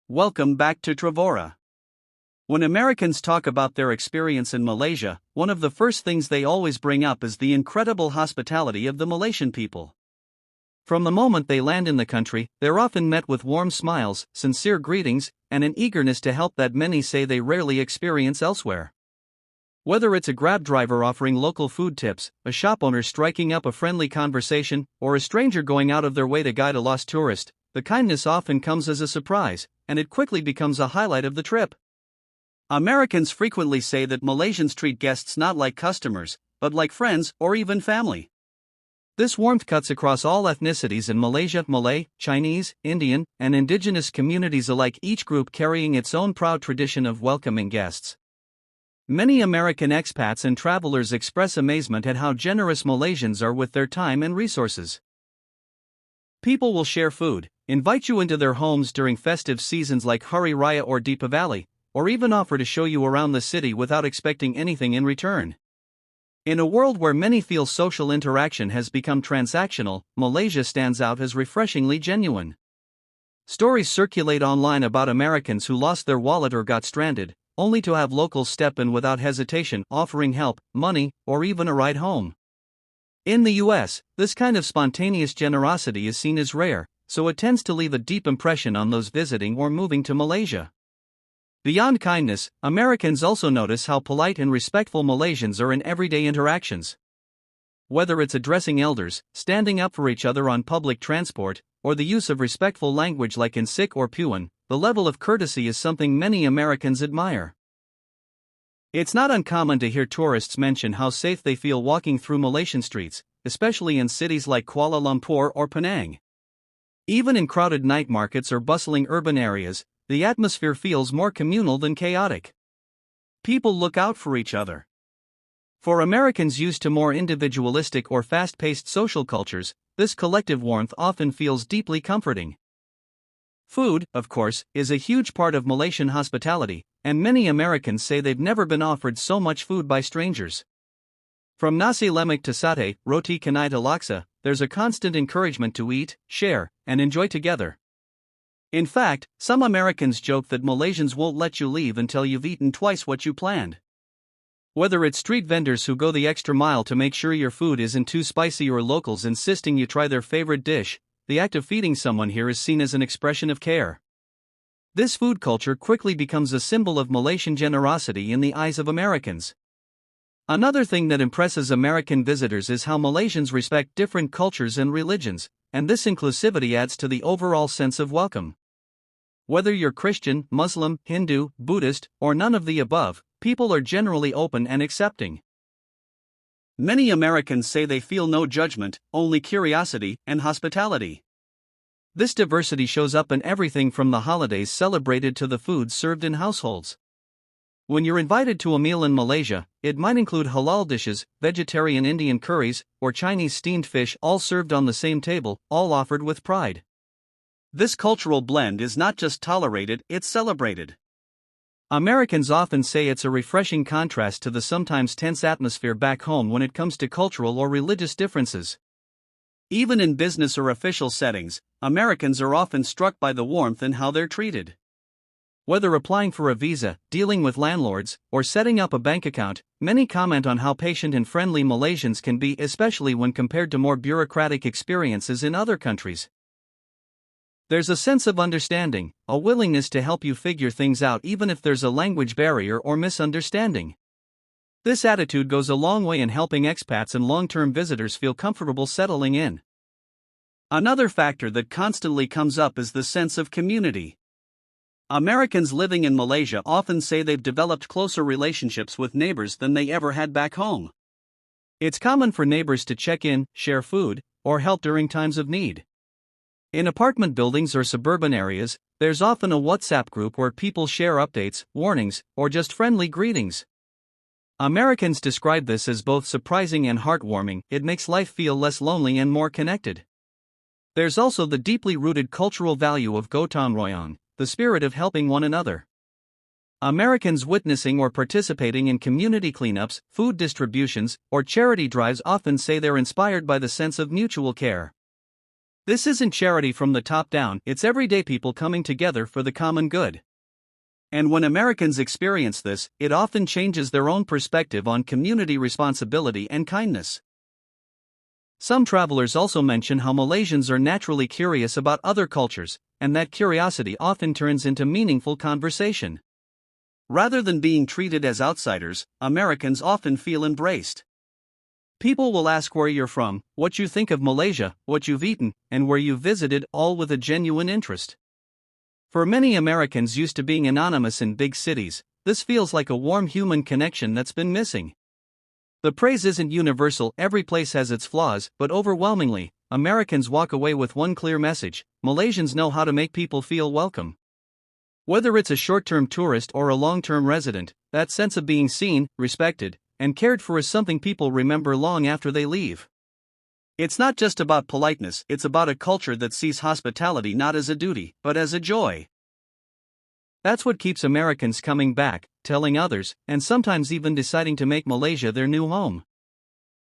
Welcome back to Travora. When Americans talk about their experience in Malaysia, one of the first things they always bring up is the incredible hospitality of the Malaysian people. From the moment they land in the country, they're often met with warm smiles, sincere greetings, and an eagerness to help that many say they rarely experience elsewhere. Whether it's a Grab driver offering local food tips, a shop owner striking up a friendly conversation, or a stranger going out of their way to guide a lost tourist, the kindness often comes as a surprise, and it quickly becomes a highlight of the trip. Americans frequently say that Malaysians treat guests not like customers, but like friends or even family. This warmth cuts across all ethnicities in Malaysia: Malay, Chinese, Indian, and indigenous communities alike, each group carrying its own proud tradition of welcoming guests. Many American expats and travelers express amazement at how generous Malaysians are with their time and resources. People will share food, invite you into their homes during festive seasons like Hari Raya or Deepavali, or even offer to show you around the city without expecting anything in return. In a world where many feel social interaction has become transactional, Malaysia stands out as refreshingly genuine. Stories circulate online about Americans who lost their wallet or got stranded, only to have locals step in without hesitation, offering help, money, or even a ride home. In the US, this kind of spontaneous generosity is seen as rare, so it tends to leave a deep impression on those visiting or moving to Malaysia. Beyond kindness, Americans also notice how polite and respectful Malaysians are in everyday interactions. Whether it's addressing elders, standing up for each other on public transport, or the use of respectful language like in Sik or Puan, the level of courtesy is something many Americans admire. It's not uncommon to hear tourists mention how safe they feel walking through Malaysian streets, especially in cities like Kuala Lumpur or Penang. Even in crowded night markets or bustling urban areas, the atmosphere feels more communal than chaotic. People look out for each other. For Americans used to more individualistic or fast-paced social cultures, this collective warmth often feels deeply comforting. Food, of course, is a huge part of Malaysian hospitality, and many Americans say they've never been offered so much food by strangers. From nasi lemak to satay, roti canai to laksa, there's a constant encouragement to eat, share, and enjoy together. In fact, some Americans joke that Malaysians won't let you leave until you've eaten twice what you planned. Whether it's street vendors who go the extra mile to make sure your food isn't too spicy or locals insisting you try their favorite dish, the act of feeding someone here is seen as an expression of care. This food culture quickly becomes a symbol of Malaysian generosity in the eyes of Americans. Another thing that impresses American visitors is how Malaysians respect different cultures and religions, and this inclusivity adds to the overall sense of welcome. Whether you're Christian, Muslim, Hindu, Buddhist, or none of the above, people are generally open and accepting. Many Americans say they feel no judgment, only curiosity and hospitality. This diversity shows up in everything from the holidays celebrated to the food served in households. When you're invited to a meal in Malaysia, it might include halal dishes, vegetarian Indian curries, or Chinese steamed fish, all served on the same table, all offered with pride. This cultural blend is not just tolerated, it's celebrated. Americans often say it's a refreshing contrast to the sometimes tense atmosphere back home when it comes to cultural or religious differences. Even in business or official settings, Americans are often struck by the warmth in how they're treated. Whether applying for a visa, dealing with landlords, or setting up a bank account, many comment on how patient and friendly Malaysians can be, especially when compared to more bureaucratic experiences in other countries. There's a sense of understanding, a willingness to help you figure things out even if there's a language barrier or misunderstanding. This attitude goes a long way in helping expats and long-term visitors feel comfortable settling in. Another factor that constantly comes up is the sense of community. Americans living in Malaysia often say they've developed closer relationships with neighbors than they ever had back home. It's common for neighbors to check in, share food, or help during times of need. In apartment buildings or suburban areas, there's often a WhatsApp group where people share updates, warnings, or just friendly greetings. Americans describe this as both surprising and heartwarming. It makes life feel less lonely and more connected. There's also the deeply rooted cultural value of gotong royong, the spirit of helping one another. Americans witnessing or participating in community cleanups, food distributions, or charity drives often say they're inspired by the sense of mutual care. This isn't charity from the top down, it's everyday people coming together for the common good. And when Americans experience this, it often changes their own perspective on community responsibility and kindness. Some travelers also mention how Malaysians are naturally curious about other cultures, and that curiosity often turns into meaningful conversation. Rather than being treated as outsiders, Americans often feel embraced. People will ask where you're from, what you think of Malaysia, what you've eaten, and where you've visited, all with a genuine interest. For many Americans used to being anonymous in big cities, this feels like a warm human connection that's been missing. The praise isn't universal, every place has its flaws, but overwhelmingly, Americans walk away with one clear message: Malaysians know how to make people feel welcome. Whether it's a short-term tourist or a long-term resident, that sense of being seen, respected, and cared for is something people remember long after they leave. It's not just about politeness, it's about a culture that sees hospitality not as a duty, but as a joy. That's what keeps Americans coming back, telling others, and sometimes even deciding to make Malaysia their new home.